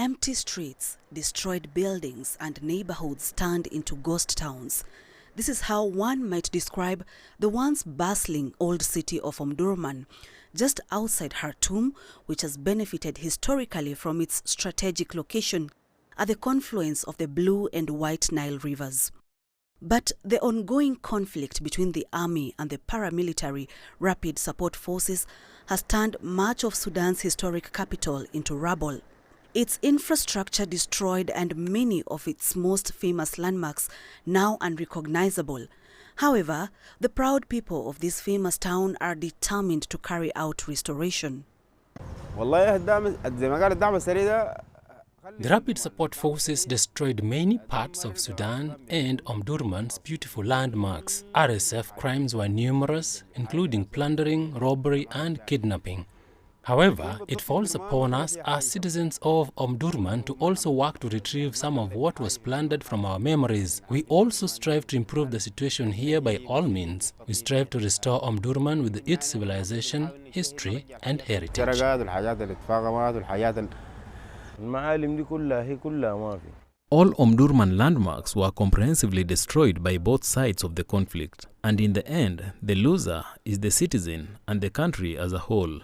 Empty streets, destroyed buildings and neighborhoods turned into ghost towns. This is how one might describe the once bustling old city of Omdurman, just outside Khartoum, which has benefited historically from its strategic location at the confluence of the Blue and White Nile rivers. But the ongoing conflict between the army and the paramilitary rapid support forces has turned much of Sudan's historic capital into rubble. Its infrastructure destroyed and many of its most famous landmarks now unrecognizable. However, the proud people of this famous town are determined to carry out restoration. The rapid support forces destroyed many parts of Sudan and Omdurman's beautiful landmarks. RSF crimes were numerous, including plundering, robbery and kidnapping. However, it falls upon us as citizens of Omdurman to also work to retrieve some of what was plundered from our memories. We also strive to improve the situation here by all means. We strive to restore Omdurman with its civilization, history and heritage. All Omdurman landmarks were comprehensively destroyed by both sides of the conflict, and in the end, the loser is the citizen and the country as a whole.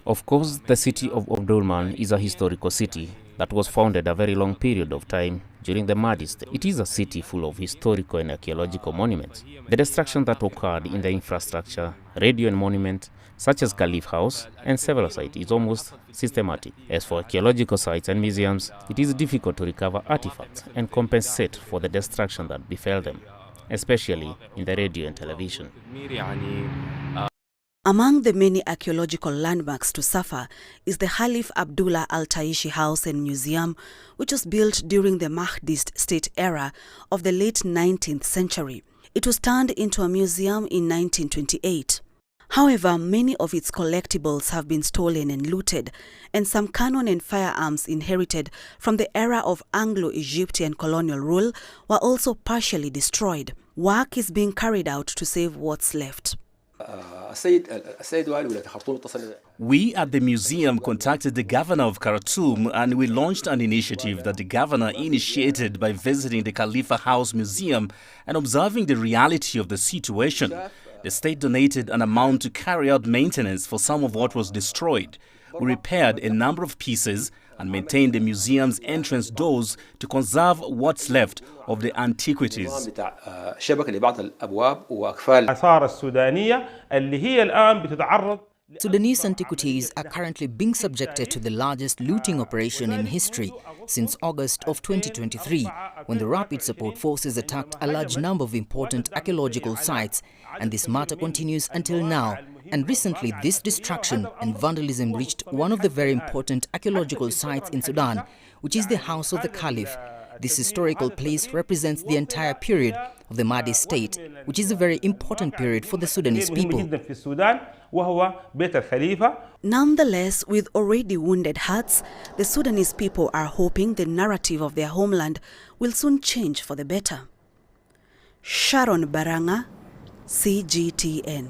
Of course, the city of Omdurman is a historical city that was founded a very long period of time during the Mahdist. It is a city full of historical and archaeological monuments. The destruction that occurred in the infrastructure, radio and monument, such as Caliph House and several sites, is almost systematic. As for archaeological sites and museums, it is difficult to recover artifacts and compensate for the destruction that befell them, especially in the radio and television. Among the many archaeological landmarks to suffer is the Khalif Abdullah Al-Taishi House and Museum, which was built during the Mahdist state era of the late 19th century. It was turned into a museum in 1928. However, many of its collectibles have been stolen and looted, and some cannon and firearms inherited from the era of Anglo-Egyptian colonial rule were also partially destroyed. Work is being carried out to save what's left. We at the museum contacted the governor of Khartoum and we launched an initiative that the governor initiated by visiting the Khalifa House Museum and observing the reality of the situation. The state donated an amount to carry out maintenance for some of what was destroyed. We repaired a number of pieces and maintained the museum's entrance doors to conserve what's left of the antiquities. Sudanese antiquities are currently being subjected to the largest looting operation in history since August of 2023, when the Rapid Support Forces attacked a large number of important archaeological sites, and this matter continues until now. And recently, this destruction and vandalism reached one of the very important archaeological sites in Sudan, which is the House of the Caliph. This historical place represents the entire period of the Mahdi state, which is a very important period for the Sudanese people. Nonetheless, with already wounded hearts, the Sudanese people are hoping the narrative of their homeland will soon change for the better. Sharon Baranga, CGTN.